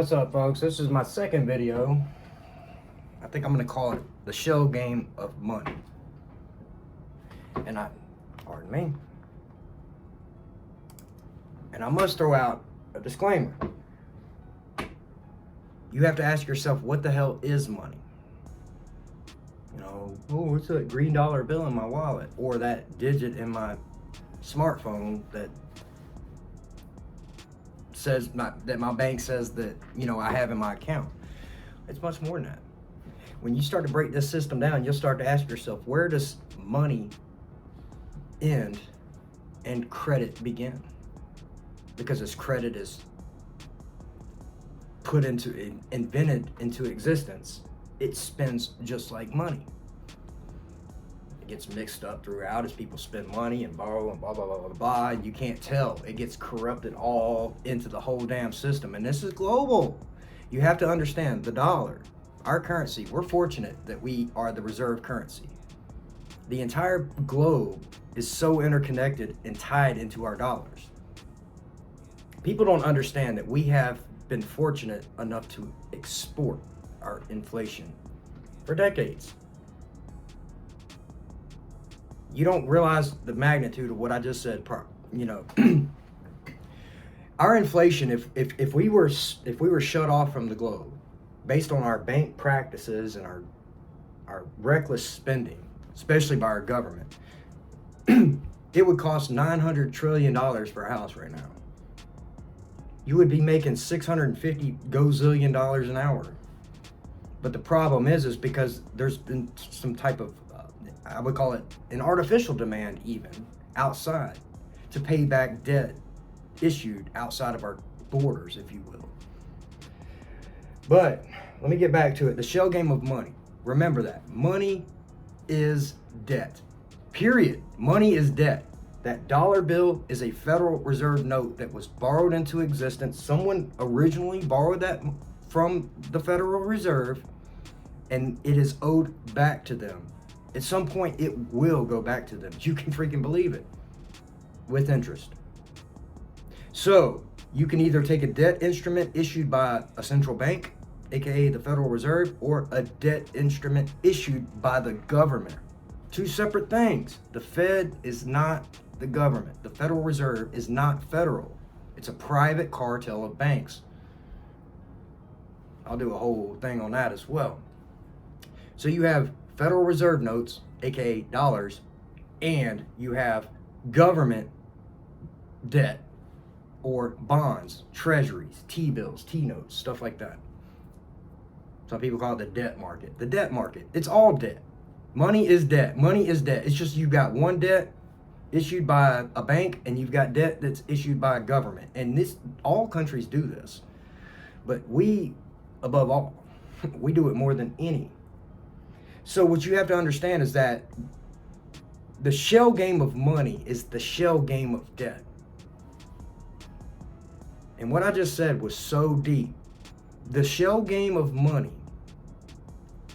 What's up, folks? This is my second video. I think I'm gonna call it the shell game of money. Pardon me. And I must throw out a disclaimer. You have to ask yourself, what the hell is money? You know, oh, it's a green dollar bill in my wallet, or that digit in my smartphone that says that my bank says that, you know, I have in my account. It's much more than that. When you start to break this system down, you'll start to ask yourself, where does money end and credit begin? Because as credit is invented into existence, it spends just like money. It gets mixed up throughout as people spend money and borrow and blah, blah, blah, blah, blah, and you can't tell. It gets corrupted all into the whole damn system, and this is global. You have to understand the dollar, our currency. We're fortunate that we are the reserve currency. The entire globe is so interconnected and tied into our dollars. People don't understand that we have been fortunate enough to export our inflation for decades. You don't realize the magnitude of what I just said. You know, our inflation, if we were shut off from the globe, based on our bank practices and our reckless spending, especially by our government, it would cost $900 trillion for a house right now. You would be making $650 gazillion an hour. But the problem is because there's been some type of, I would call it an artificial demand even, outside, to pay back debt issued outside of our borders, if you will. But let me get back to it. The shell game of money. Remember that. Money is debt. Period. Money is debt. That dollar bill is a Federal Reserve note that was borrowed into existence. Someone originally borrowed that from the Federal Reserve, and it is owed back to them. At some point, it will go back to them. You can freaking believe it. With interest. So, you can either take a debt instrument issued by a central bank, aka the Federal Reserve, or a debt instrument issued by the government. Two separate things. The Fed is not the government. The Federal Reserve is not federal. It's a private cartel of banks. I'll do a whole thing on that as well. So you have Federal Reserve notes, aka dollars, and you have government debt or bonds, treasuries, T-bills, T-notes, stuff like that. Some people call it the debt market. The debt market, it's all debt. Money is debt. Money is debt. It's just you've got one debt issued by a bank and you've got debt that's issued by a government. And this, all countries do this. But we, above all, we do it more than any. So what you have to understand is that the shell game of money is the shell game of debt. And what I just said was so deep. The shell game of money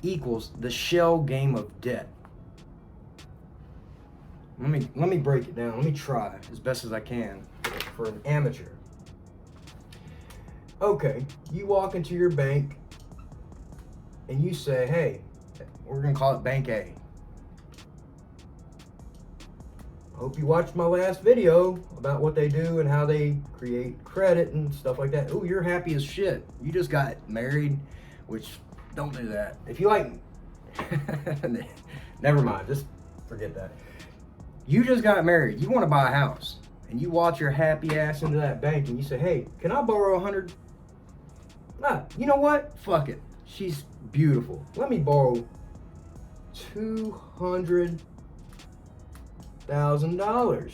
equals the shell game of debt. Let me break it down. Let me try as best as I can for an amateur. Okay, you walk into your bank and you say, hey, we're gonna call it Bank A. I hope you watched my last video about what they do and how they create credit and stuff like that. Oh, you're happy as shit. You just got married, which don't do that. If you like, never mind, just forget that. You just got married. You want to buy a house, and you walk your happy ass into that bank and you say, hey, can I borrow 100? Nah, you know what? Fuck it. She's beautiful. Let me borrow $200,000.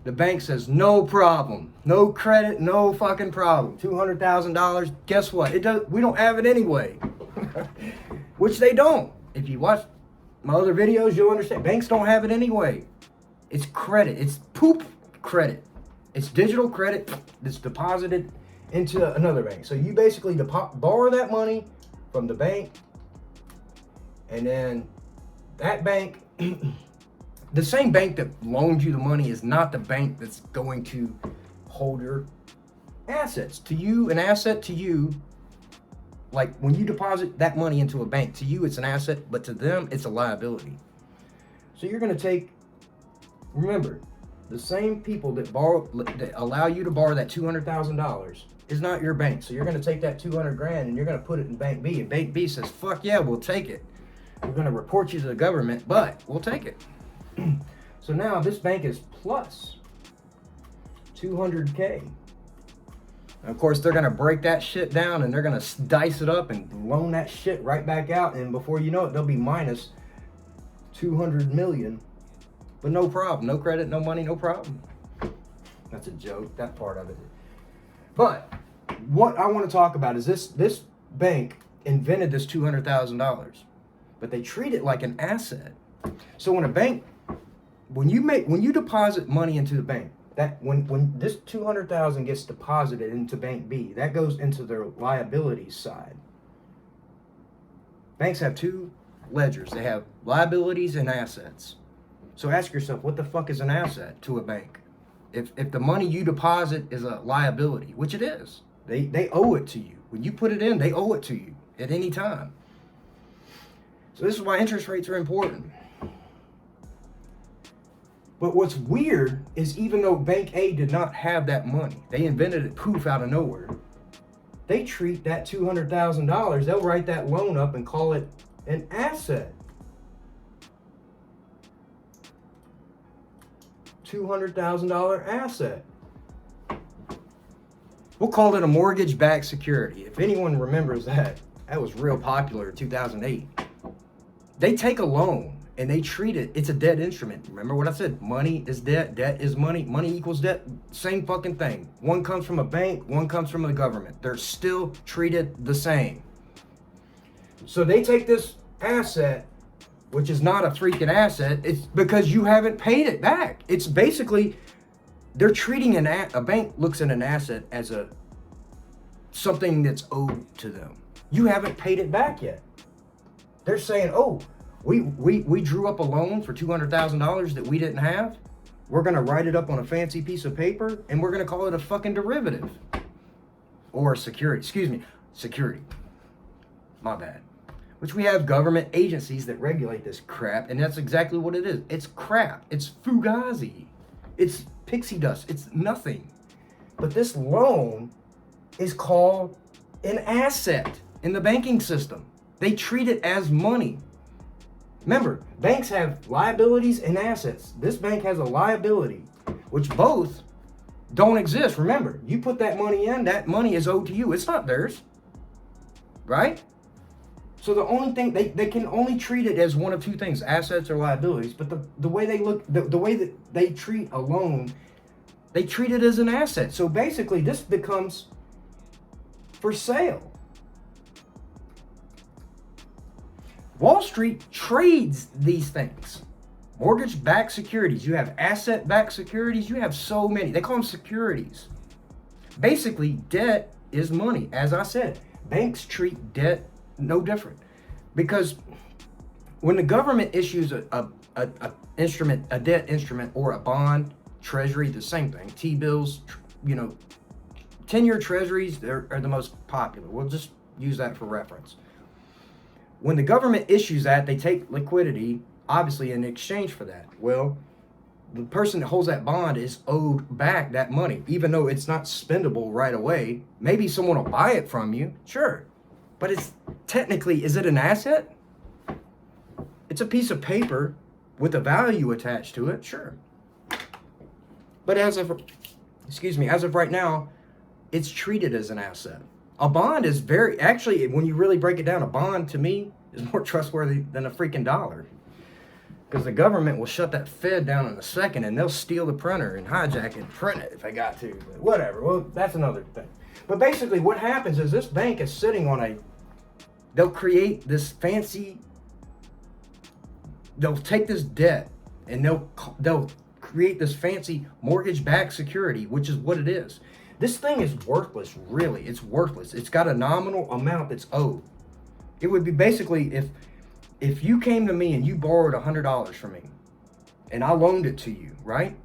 The bank says, no problem. No credit, no fucking problem. $200,000. Guess what? We don't have it anyway. Which they don't. If you watch my other videos, you'll understand. Banks don't have it anyway. It's credit. It's poop credit. It's digital credit that's deposited into another bank. So you basically borrow that money from the bank, and then that bank, the same bank that loaned you the money is not the bank that's going to hold your assets to you, an asset to you. Like when you deposit that money into a bank, to you it's an asset, but to them it's a liability. So you're going to take, remember, the same people that allow you to borrow that $200,000 is not your bank. So you're going to take that 200 grand and you're going to put it in Bank B, and Bank B says, fuck yeah, we'll take it. We're going to report you to the government, but we'll take it. So now this bank is plus 200K. And of course, they're going to break that shit down and they're going to dice it up and loan that shit right back out. And before you know it, they'll be minus 200 million. But no problem. No credit, no money, no problem. That's a joke, that part of it. But what I want to talk about is this bank invented this $200,000, but they treat it like an asset. So when you deposit money into the bank, that when this 200,000 gets deposited into Bank B, that goes into their liabilities side. Banks have two ledgers. They have liabilities and assets. So ask yourself, what the fuck is an asset to a bank? If the money you deposit is a liability, which it is, they owe it to you. When you put it in, they owe it to you at any time. So this is why interest rates are important. But what's weird is even though Bank A did not have that money, they invented it poof out of nowhere. They treat that $200,000, they'll write that loan up and call it an asset. $200,000 asset. We'll call it a mortgage-backed security. If anyone remembers that was real popular in 2008. They take a loan and they treat it, it's a debt instrument. Remember what I said? Money is debt, debt is money, money equals debt, same fucking thing. One comes from a bank, one comes from the government. They're still treated the same. So they take this asset, which is not a freaking asset, it's because you haven't paid it back. It's basically, they're treating a bank looks at an asset as something that's owed to them. You haven't paid it back yet. They're saying, oh, we drew up a loan for $200,000 that we didn't have. We're gonna write it up on a fancy piece of paper and we're gonna call it a fucking derivative. Or security, security. My bad. Which we have government agencies that regulate this crap, and that's exactly what it is. It's crap. It's fugazi. It's pixie dust. It's nothing. But this loan is called an asset in the banking system. They treat it as money. Remember, banks have liabilities and assets. This bank has a liability, which both don't exist. Remember, you put that money in, that money is owed to you. It's not theirs, right? So the only thing, they can only treat it as one of two things, assets or liabilities. But the way they look, the way that they treat a loan, they treat it as an asset. So basically this becomes for sale. Wall Street trades these things. Mortgage-backed securities. You have asset-backed securities. You have so many. They call them securities. Basically, debt is money. As I said, banks treat debt no different. Because when the government issues a debt instrument or a bond, treasury, the same thing. T-bills, 10-year treasuries are the most popular. We'll just use that for reference. When the government issues that, they take liquidity, obviously, in exchange for that. Well, the person that holds that bond is owed back that money, even though it's not spendable right away. Maybe someone will buy it from you, sure. But it's technically, is it an asset? It's a piece of paper with a value attached to it, sure. But as of right now, it's treated as an asset. A bond is actually, when you really break it down, a bond to me is more trustworthy than a freaking dollar. Because the government will shut that Fed down in a second and they'll steal the printer and hijack it and print it if they got to. But whatever, well, that's another thing. But basically what happens is this bank is sitting on they'll create this fancy, they'll take this debt and they'll create this fancy mortgage-backed security, which is what it is. This thing is worthless, really. It's worthless. It's got a nominal amount that's owed. It would be basically if you came to me and you borrowed $100 from me and I loaned it to you, right?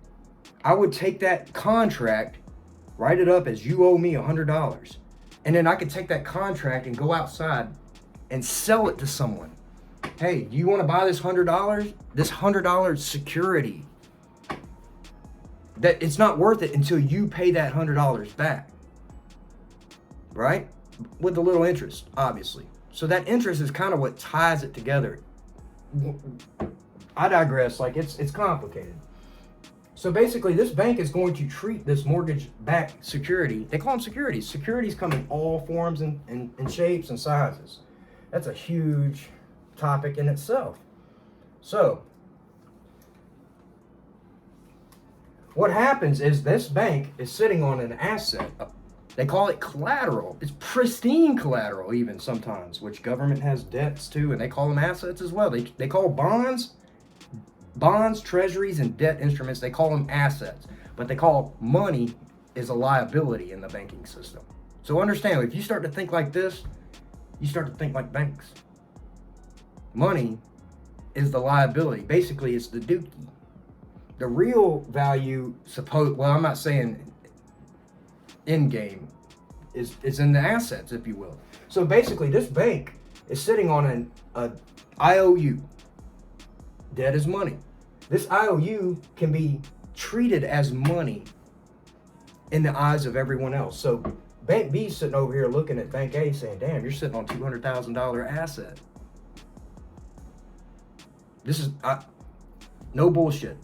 I would take that contract, write it up as you owe me $100. And then I could take that contract and go outside and sell it to someone. Hey, do you want to buy this $100? This $100 security. That it's not worth it until you pay that $100 back. Right? With a little interest, obviously. So that interest is kind of what ties it together. I digress, like it's complicated. So basically this bank is going to treat this mortgage-backed security, they call them securities. Securities come in all forms and shapes and sizes. That's a huge topic in itself. So what happens is this bank is sitting on an asset. They call it collateral. It's pristine collateral even sometimes, which government has debts too, and they call them assets as well. They call bonds, treasuries, and debt instruments, they call them assets. But they call money is a liability in the banking system. So understand, if you start to think like this, you start to think like banks. Money is the liability. Basically, it's the dookie. The real value, well, I'm not saying in game, is in the assets, if you will. So basically, this bank is sitting on an IOU. Debt is money. This IOU can be treated as money in the eyes of everyone else. So Bank B is sitting over here looking at Bank A saying, damn, you're sitting on $200,000 asset. This is no bullshit.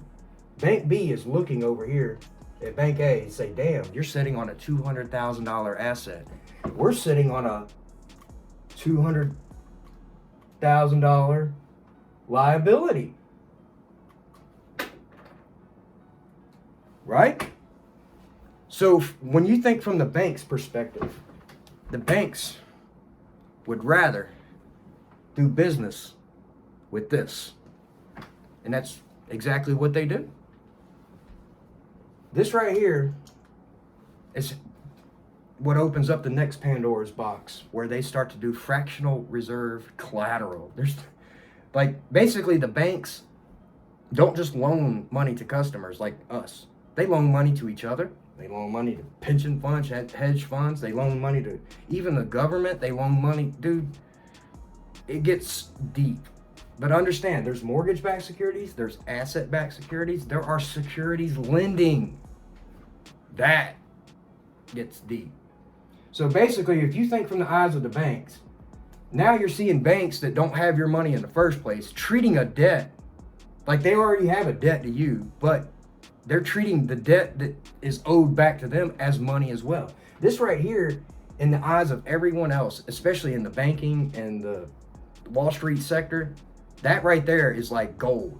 Bank B is looking over here at Bank A and say, damn, you're sitting on a $200,000 asset. We're sitting on a $200,000 liability. Right? So when you think from the bank's perspective, the banks would rather do business with this. And that's exactly what they do. This right here is what opens up the next Pandora's box, where they start to do fractional reserve collateral. There's like basically the banks don't just loan money to customers like us. They loan money to each other. They loan money to pension funds, hedge funds. They loan money to even the government. They loan money, dude. It gets deep. But understand, there's mortgage-backed securities, there's asset-backed securities, there are securities lending. That gets deep. So basically, if you think from the eyes of the banks, now you're seeing banks that don't have your money in the first place treating a debt like they already have a debt to you, but they're treating the debt that is owed back to them as money as well. This right here, in the eyes of everyone else, especially in the banking and the Wall Street sector, that right there is like gold.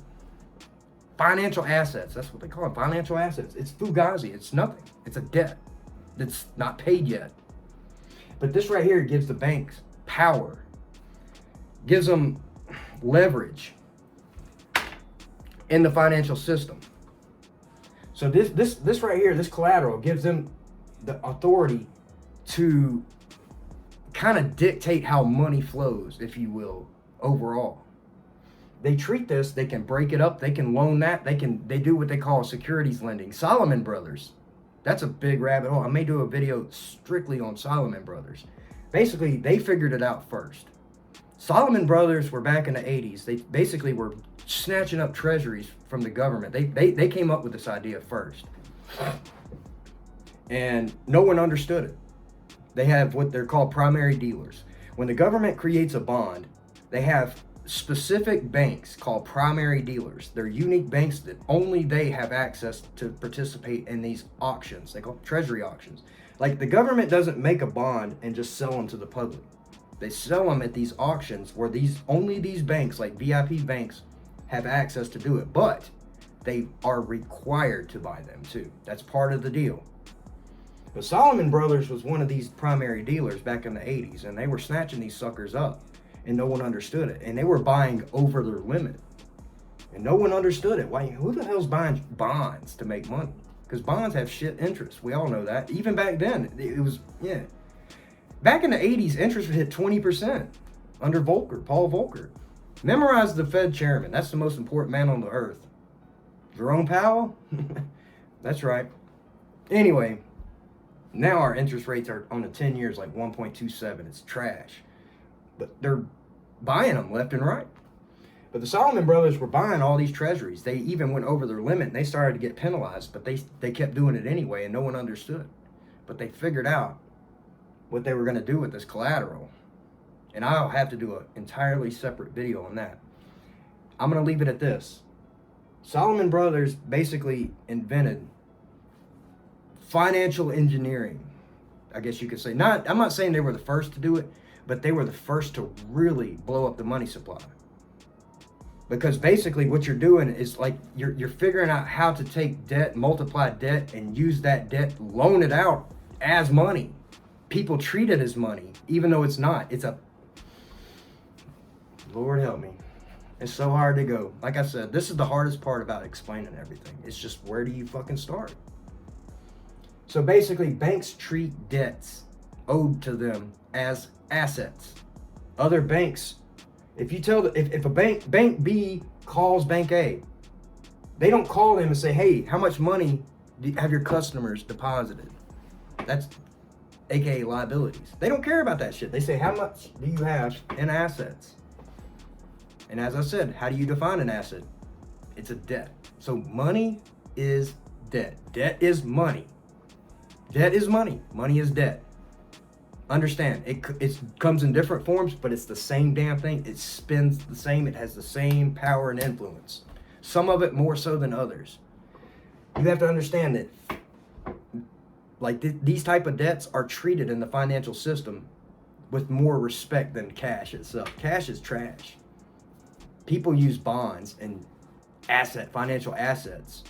Financial assets, that's what they call them, financial assets. It's fugazi, it's nothing. It's a debt that's not paid yet. But this right here gives the banks power, gives them leverage in the financial system. So this right here, this collateral gives them the authority to kind of dictate how money flows, if you will, overall. They treat this, they can break it up, they can loan that, they do what they call securities lending. Salomon Brothers, that's a big rabbit hole. I may do a video strictly on Salomon Brothers. Basically, they figured it out first. Salomon Brothers were back in the 80s. They basically were snatching up treasuries from the government. They came up with this idea first. And no one understood it. They have what they're called primary dealers. When the government creates a bond, they have specific banks called primary dealers. They're unique banks that only they have access to participate in these auctions. They call them treasury auctions. Like the government doesn't make a bond and just sell them to the public. They sell them at these auctions where only these banks, like VIP banks, have access to do it. But they are required to buy them too. That's part of the deal. But Salomon Brothers was one of these primary dealers back in the 80s, and they were snatching these suckers up. And no one understood it. And they were buying over their limit. And no one understood it. Why? Who the hell's buying bonds to make money? Because bonds have shit interest. We all know that. Even back then, it was, yeah. Back in the 80s, interest would hit 20% under Volcker, Paul Volcker. Memorize the Fed chairman. That's the most important man on the earth. Jerome Powell? That's right. Anyway, Now our interest rates are on the 10 years like 1.27. It's trash. But they're buying them left and right. But the Solomon brothers were buying all these treasuries. They even went over their limit and they started to get penalized, but they kept doing it anyway and no one understood. But they figured out what they were going to do with this collateral. And I'll have to do an entirely separate video on that. I'm going to leave it at this. Solomon brothers basically invented financial engineering, I guess you could say. I'm not saying they were the first to do it, but they were the first to really blow up the money supply. Because basically what you're doing is like you're figuring out how to take debt, multiply debt, and use that debt, loan it out as money. People treat it as money, even though it's not. It's a, Lord help me. It's so hard to go. Like I said, this is the hardest part about explaining everything. It's just, where do you fucking start? So basically, banks treat debts owed to them as assets. Other banks, if you tell if a bank B calls bank A, they don't call them and say, hey, how much money have your customers deposited? That's AKA liabilities. They don't care about that shit. They say, how much do you have in assets? And as I said, how do you define an asset? It's a debt. So money is debt. Debt is money. Debt is money. Money is debt. Understand, it comes in different forms, but it's the same damn thing. It spins the same. It has the same power and influence. Some of it more so than others. You have to understand that like these type of debts are treated in the financial system with more respect than cash itself. Cash is trash. People use bonds and financial assets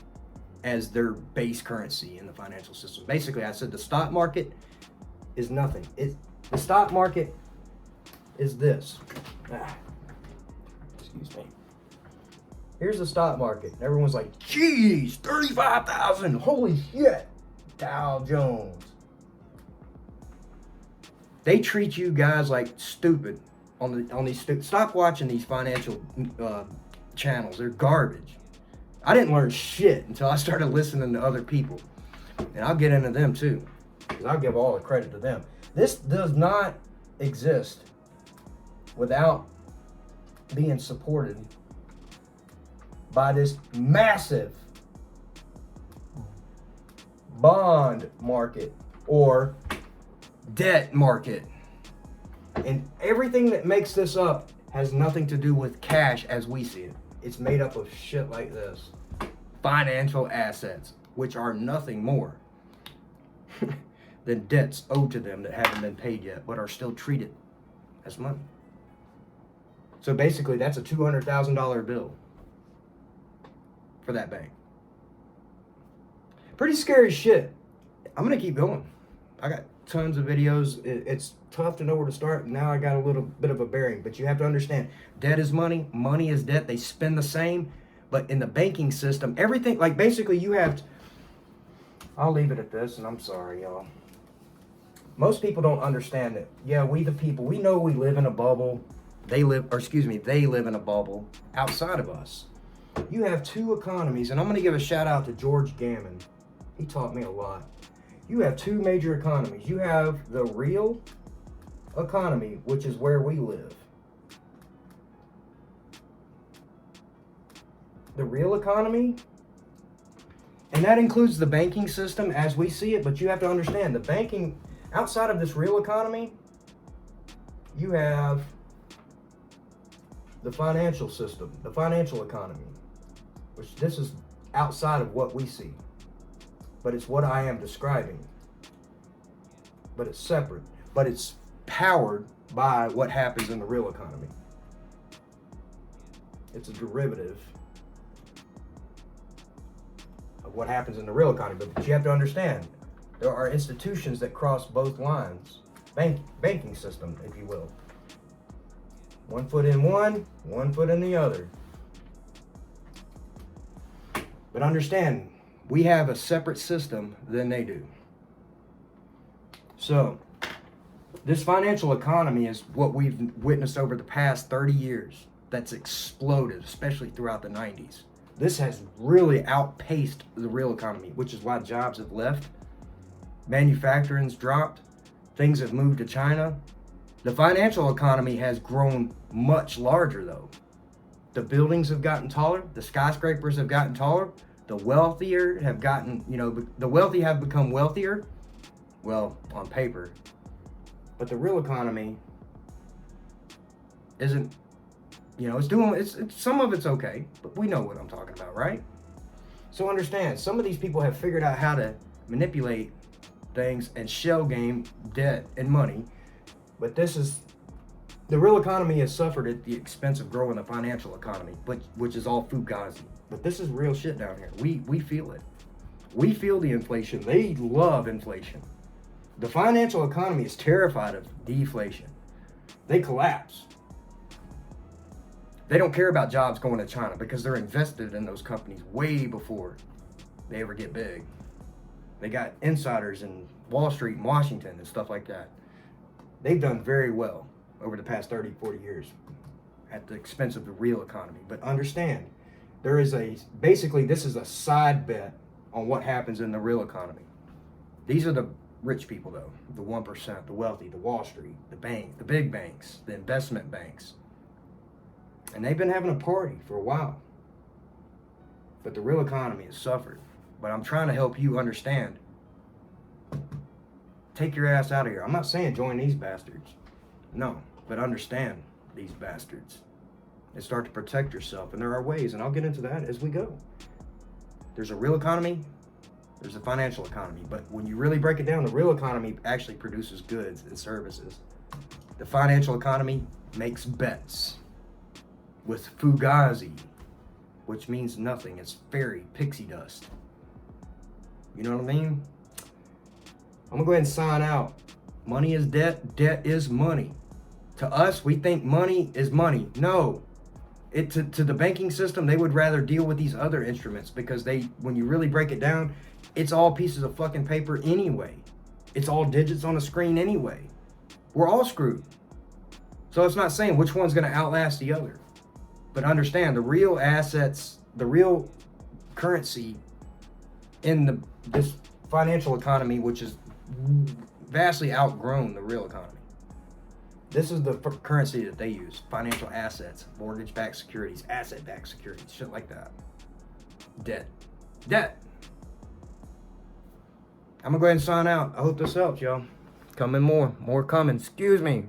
as their base currency in the financial system. Basically, I said the stock market is nothing. The stock market is this. Excuse me. Here's the stock market. Everyone's like, geez, 35,000. Holy shit. Dow Jones. They treat you guys like stupid on these. Stop watching these financial channels. They're garbage. I didn't learn shit until I started listening to other people, and I'll get into them too, because I'll give all the credit to them. This does not exist without being supported by this massive bond market or debt market. And everything that makes this up has nothing to do with cash as we see it. It's made up of shit like this. Financial assets, which are nothing more than debts owed to them that haven't been paid yet, but are still treated as money. So basically, that's a $200,000 bill for that bank. Pretty scary shit. I'm gonna keep going. I got tons of videos. It's tough to know where to start. Now I got a little bit of a bearing, but you have to understand, debt is money, money is debt. They spend the same, but in the banking system, everything, like basically you have, I'll leave it at this, and I'm sorry, y'all. Most people don't understand that, yeah, we the people, we know we live in a bubble. They live in a bubble outside of us. You have two economies, and I'm gonna give a shout out to George Gammon. He taught me a lot. You have two major economies. You have the real economy, which is where we live. The real economy, and that includes the banking system as we see it, but you have to understand the banking, outside of this real economy, you have the financial system, the financial economy, which this is outside of what we see. But it's what I am describing. But it's separate. But it's powered by what happens in the real economy. It's a derivative of what happens in the real economy. But you have to understand, there are institutions that cross both lines. Banking system, if you will. One foot in one foot in the other. But understand, we have a separate system than they do. So, this financial economy is what we've witnessed over the past 30 years. That's exploded, especially throughout the 90s. This has really outpaced the real economy, which is why jobs have left. Manufacturing's dropped. Things have moved to China. The financial economy has grown much larger though. The buildings have gotten taller. The skyscrapers have gotten taller. The wealthier have gotten, the wealthy have become wealthier. Well, on paper. But the real economy isn't, it's some of it's okay, but we know what I'm talking about, right? So understand, some of these people have figured out how to manipulate things and shell game debt and money, but the real economy has suffered at the expense of growing the financial economy, which is all fugazi. But this is real shit down here. We feel it. We feel the inflation. They love inflation. The financial economy is terrified of deflation. They collapse. They don't care about jobs going to China because they're invested in those companies way before they ever get big. They got insiders in Wall Street and Washington and stuff like that. They've done very well over the past 30, 40 years at the expense of the real economy. But understand, this is a side bet on what happens in the real economy. These are the rich people though, the 1%, the wealthy, the Wall Street, the banks, the big banks, the investment banks. And they've been having a party for a while. But the real economy has suffered. But I'm trying to help you understand. Take your ass out of here. I'm not saying join these bastards. No, but understand these bastards. And start to protect yourself. And there are ways, and I'll get into that as we go. There's a real economy. There's a financial economy. But when you really break it down, the real economy actually produces goods and services. The financial economy makes bets with fugazi, which means nothing. It's fairy pixie dust. You know what I mean? I'm gonna go ahead and sign out. Money is debt. Debt is money. To us, we think money is money. No. To the banking system, they would rather deal with these other instruments because when you really break it down, it's all pieces of fucking paper anyway. It's all digits on a screen anyway. We're all screwed. So it's not saying which one's gonna outlast the other. But understand, the real assets, the real currency in this financial economy, which is vastly outgrown the real economy. This is the currency that they use. Financial assets, mortgage-backed securities, asset-backed securities, shit like that. Debt. I'm gonna go ahead and sign out. I hope this helps, y'all. Coming more coming. Excuse me.